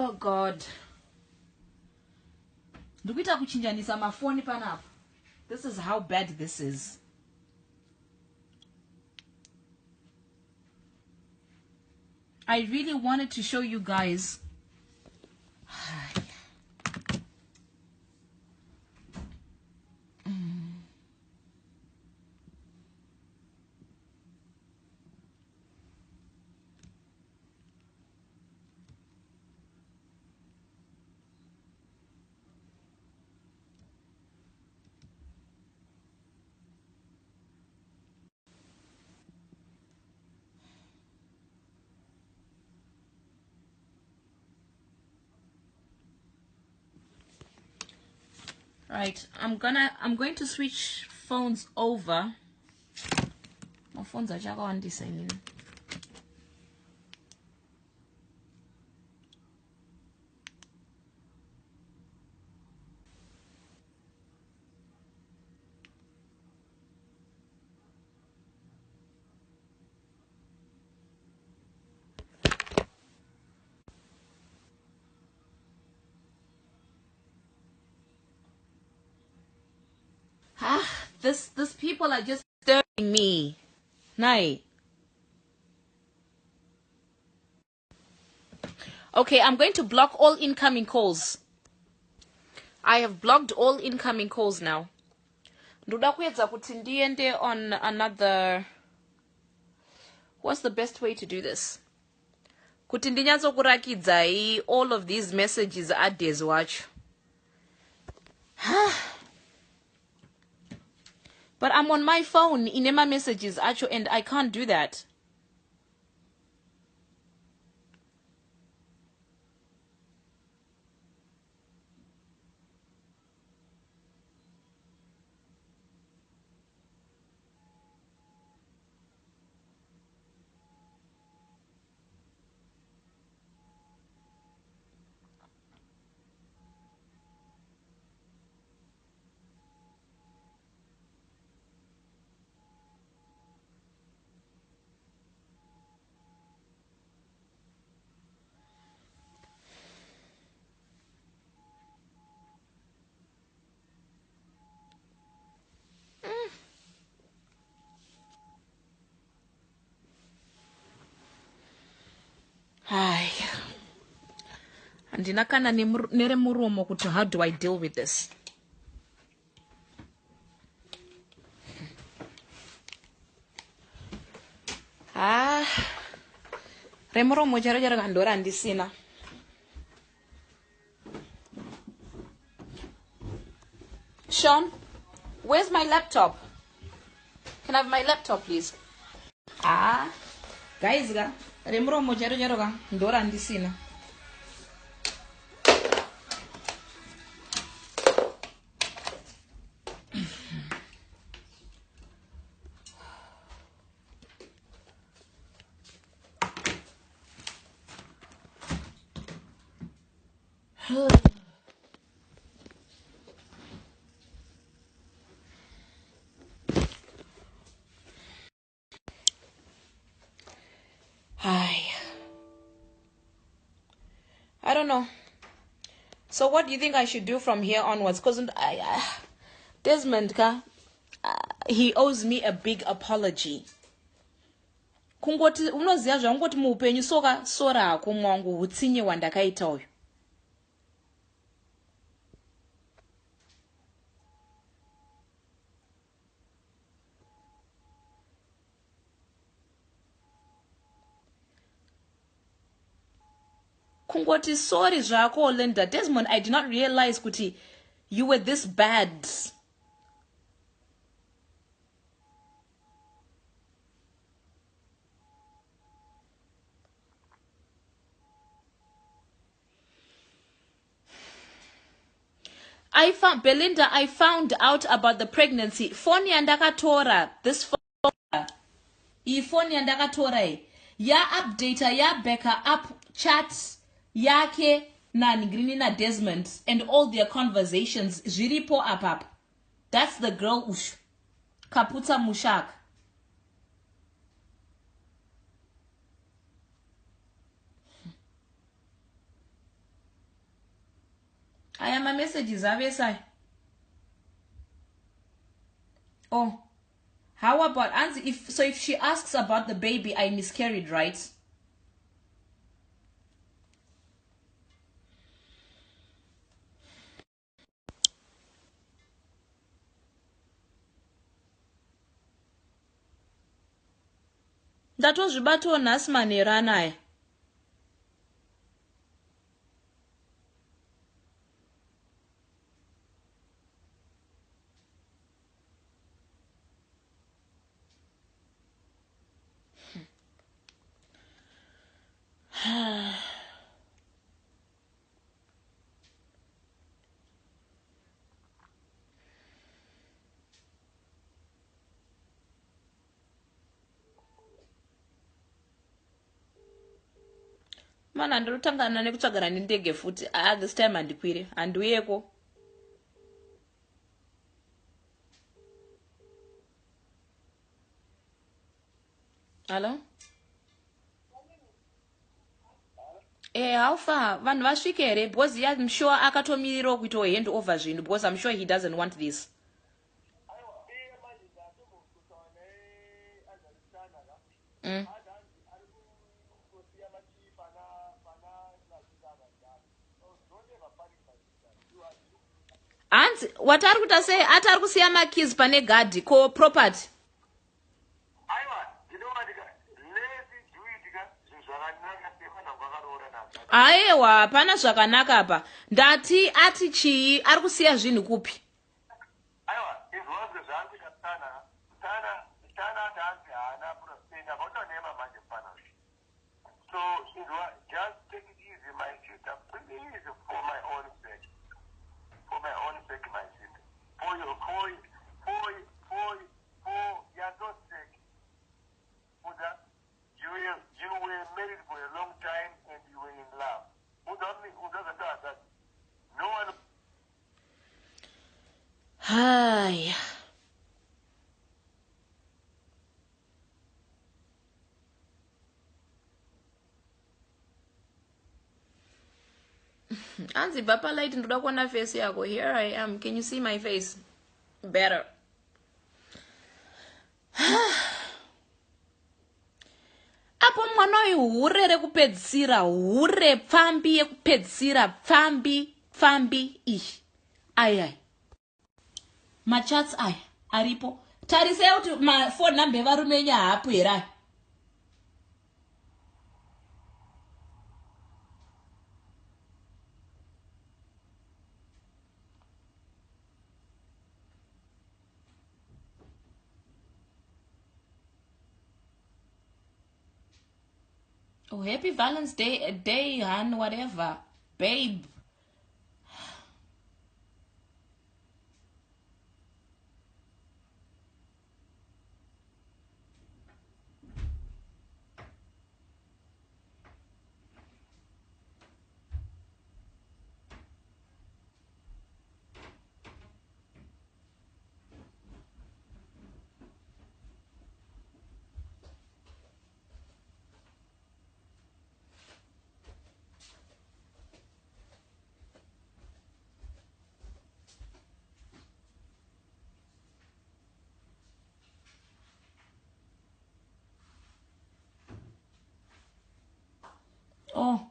Oh God. Ndikuita kuchinjanisa mafoni panapa. This is how bad this is. I really wanted to show you guys. Right, I'm going to switch phones over. My phones are just on this thing. These people are just disturbing me. Nay. Okay, I'm going to block all incoming calls. I have blocked all incoming calls now. Ndoda kuedza kuti ndiende on another. What's the best way to do this? Kuti ndinyatsokurakidza all of these messages at days watch. But I'm on my phone in my messages actually, and I can't do that. Hi. Andinakana nere muromo kuti how do I deal with this? Remuromo jara kandora andisina. Sean, where's my laptop? Can I have my laptop, please? Guys, remuromo jara kandora andisina. I don't know. So what do you think I should do from here onwards? Because Desmond, he owes me a big apology. Kungoti unoziya zvangoti muupenyu soka sora kumwangu hutsinye wandakaita uyu. Kungoti sorry zvako Olinda. Desmond, I did not realize kuti you were this bad. Belinda, I found out about the pregnancy. Phone yandakatora, this phone. Phone yandakatora. Ya updater, ya backup up chats, yake na Nigrini na Desmond, and all their conversations. Jiripo up. That's the girl ush. Kaputa Mushak. I am a messages avesai. Oh, how about if she asks about the baby I miscarried, right? That was Rubato Nasmaneranai. Mana ndotangana nekutsvagana nendege futi. This time handikwire. Handiuyeko. Hello? How far? Vanhu vasvike here? Because I'm sure akatomiriro kuita hand over zvinhu because I'm sure he doesn't want this. Hanzi watari kuita sei atari kusiya makeys pane gadhi ko property. Aiwa hapana zvakanaka apa. Ndati ati chii ari kusiya zvinhu kupi? So, just take it easy, my sister. Please, for my own sake. For my own sake, my sister. For your sake. For that, you were married for a long time and you were in love. Who doesn't do that? No one. Hi. Anzi bapa light ndoda kuona face yako. Here I am. Can you see my face? Better. Apo mwana uyu hure rekupedzisira, hure pfambi yekupedzisira, pfambi ishi. Ai. Machats aya aripo. Tarisei kuti phone number evarume enya hapo here. Oh, happy Valentine's Day, hon, whatever. Babe. Oh,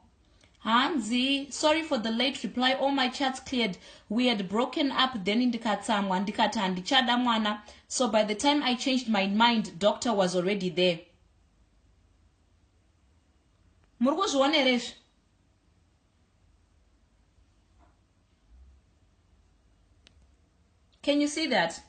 Hanzi, sorry for the late reply. All my chats cleared. We had broken up, then indikatsamwa, ndikati handichada mwana. So by the time I changed my mind, doctor was already there. Murukuzvioneresve? Can you see that?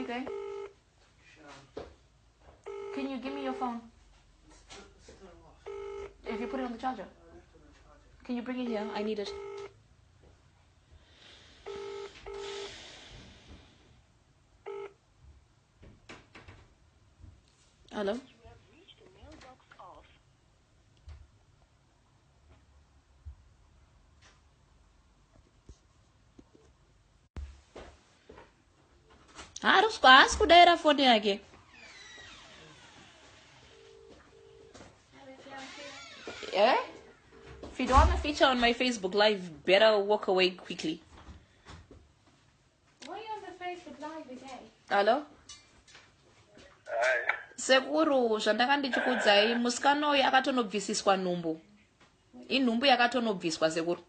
you going? Can you give me your phone? If you put it on the charger. Can you bring it here? I need it. Hello? Ask kudaira phone yake. Yeah? If you don't want to feature on my Facebook Live, better walk away quickly. Why are you on the Facebook Live again? Hello? Hi. Sekuru, zvandanga ndichikudzai musikana uyu akatonobvisiswa nhumbu. Inhumbu yakatonobviswa sekuru.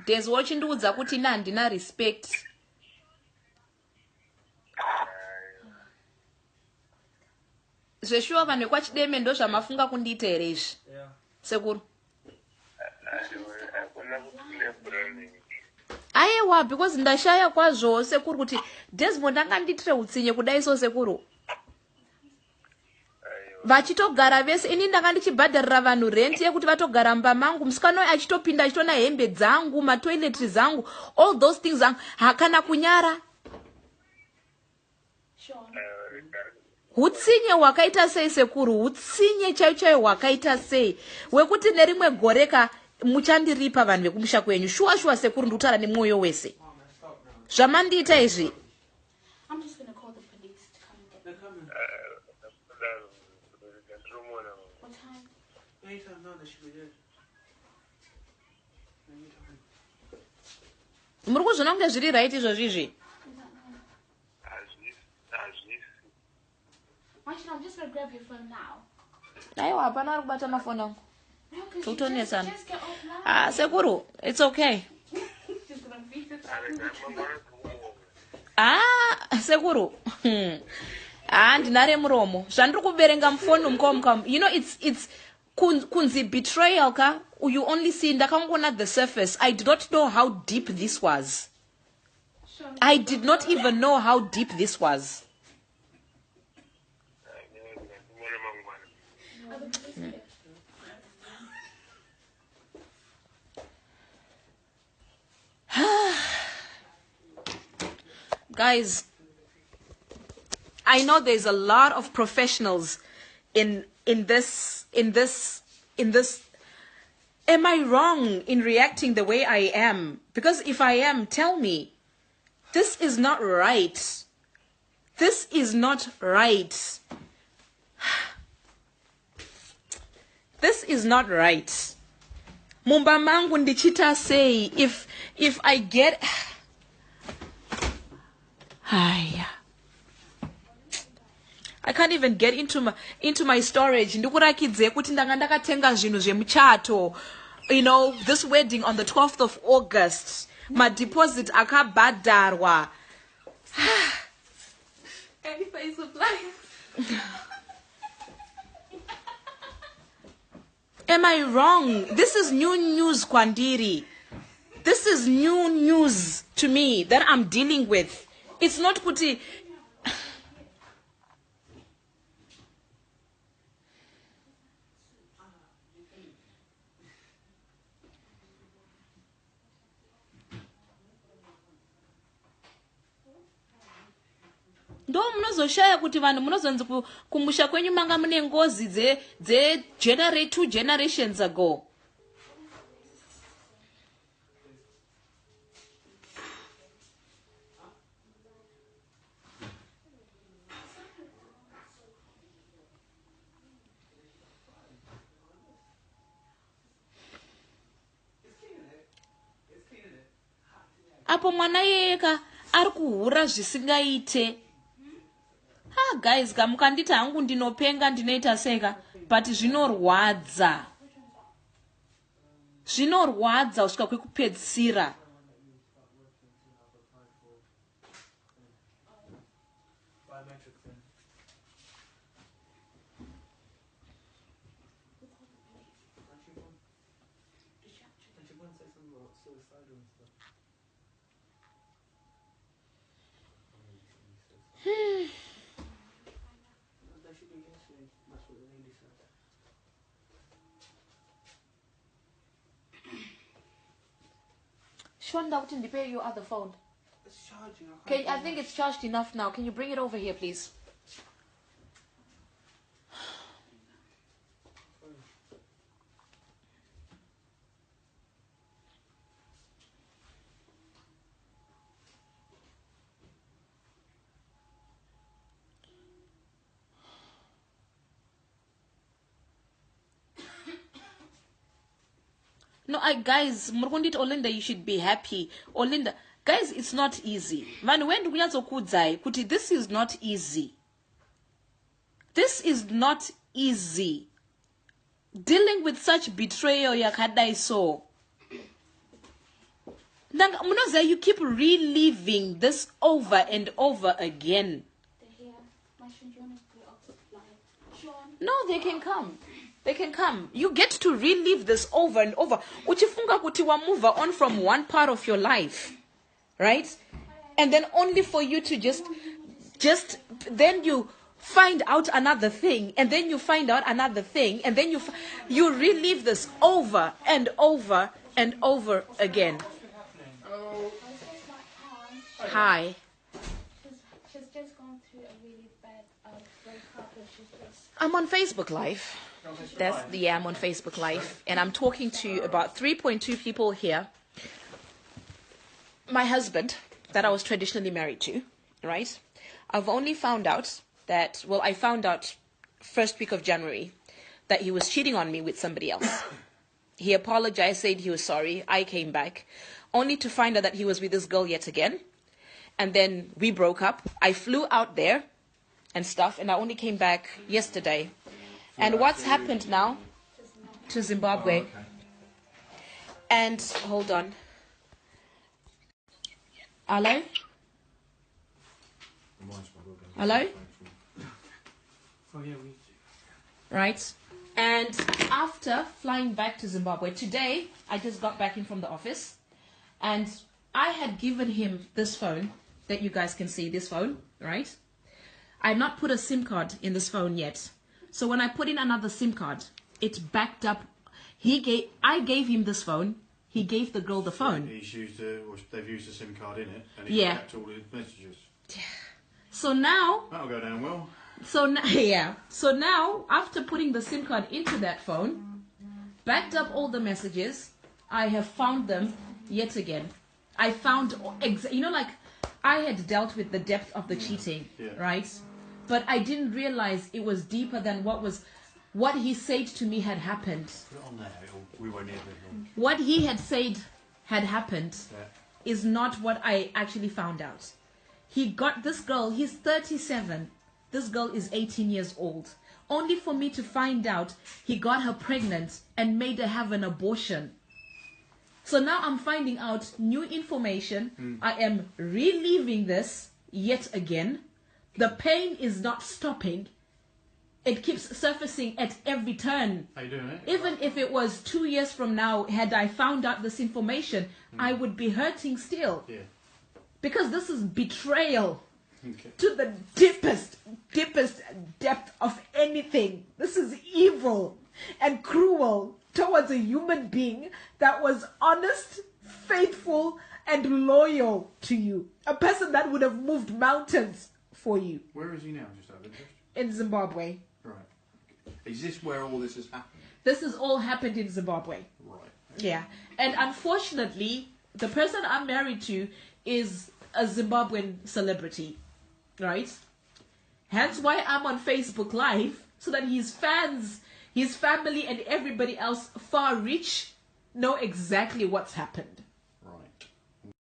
There's wachindiudza kuti handina respect. Zveshuwa vanhu vekwachideme ndo zvamafunga kundiita here izvi. Sekuru. Aiwa, because ndashaya kwazvo sekuru kuti Desmond angandiitire utsinye kudai so sekuru. Vachitogara vese ini ndanga ndichibhadharira vanhu rent yekuti vatogara mumba mangu, musikana uyu achitopinda achitona hembe dzangu, matoiletri zangu, all those things hakana kunyara. Hutsinye hwakaita sei sekuru, hutsinye chaiyo hwakaita sei, wekuti nerimwe goreka muchandiripa vanhu vekumusha kwenyu. Shuwa sekuru ndikutaura nemwoyo wese. Zvamandiita izvi. I'm just going to call the police to come and get them. What time? Anytime now, they should be there. Muri kuzvona kunge zviri right izvozvo izvi. Actually, I'm just going to grab your phone now. Aiwa, hapana ari kubata mafoni angu. No, because Don't you listen. just get offline. Sekuru, it's okay. Just going to beat it Sekuru. Ndinare muromo. Zvandiri kuverenga mufoni mukoma. You know, it's kunzi betrayal ka. You only see ndakangona the surface. I did not know how deep this was. I did not even know how deep this was. Guys, I know there's a lot of professionals in this. Am I wrong in reacting the way I am? Because if I am, tell me. This is not right. This is not right. This is not right. Mumba mangu ndichita say if I get I can't even get into my storage. Ndikurakidze kuti ndanga ndakatenga zvinhu zvemuchato. You know, this wedding on the 12th of August. My deposit akabhadharwa. Any face of life. Am I wrong? This is new news, Kwandiri. This is new news to me that I'm dealing with. It's not kuti. Ndo munozoshaya kuti vanhu munozonzi kumusha kwenyu manga mune ngozi dze 2 generations ago. Apo mwana yeka ari kuhura zvisingaite. Guys, mukandita hangu ndinopenga ndinoita seka, but zvinorwadza. Zvinorwadza kusvika kwekupedzisira. That's what the lady said. Shonda, what did you pay your other phone? It's charging. I think it's charged enough now. Can you bring it over here, please? No, guys, Murkundit Olinda, you should be happy. Olinda, guys, it's not easy. Man, when we kuti, this is not easy. This is not easy. Dealing with such betrayal, yakadai so. You keep reliving this over and over again. No, they can come. They can come. You get to relive this over and over. Uchifunga kuti wa move on from one part of your life. Right? And then only for you to just then you find out another thing, and then you find out another thing, and then you relive this over and over and over again. Hi. She's just gone through a really bad breakup, and she's just... I'm on Facebook Live. I'm on Facebook Live, and I'm talking to about 3.2 people here. My husband, that I was traditionally married to, right? I've only found out that, I found out first week of January that he was cheating on me with somebody else. He apologized, said he was sorry. I came back, only to find out that he was with this girl yet again. And then we broke up. I flew out there and stuff, and I only came back yesterday. And what's happened now to Zimbabwe? Okay. And hold on. Hello? Hello? Oh, yeah, Right. And after flying back to Zimbabwe, today I just got back in from the office, and I had given him this phone that you guys can see, this phone, right? I had not put a SIM card in this phone yet. So when I put in another SIM card, it backed up. I gave him this phone. He gave the girl the phone. They've used a SIM card in it, and Yeah. kept all the messages. So now, That'll go down well. so now, after putting the SIM card into that phone, backed up all the messages, I have found them yet again. I found, I had dealt with the depth of the cheating, right? But I didn't realize it was deeper than what he said to me had happened. Put it on there, we won't need it. What he had said had happened is not what I actually found out. He got this girl, he's 37. This girl is 18 years old. Only for me to find out he got her pregnant and made her have an abortion. So now I'm finding out new information. I am reliving this yet again. The pain is not stopping. It keeps surfacing at every turn. How you doing, eh? Even if it was 2 years from now, had I found out this information, I would be hurting still. Yeah. Because this is betrayal Okay. to the deepest depth of anything. This is evil and cruel towards a human being that was honest, faithful, and loyal to you. A person that would have moved mountains for you. Where is he now, just out of interest? In Zimbabwe. Right. Is this where all this has happened? This has all happened in Zimbabwe. Right. Yeah. And unfortunately, the person I'm married to is a Zimbabwean celebrity. Right? Hence why I'm on Facebook Live, so that his fans, his family, and everybody else far reach know exactly what's happened.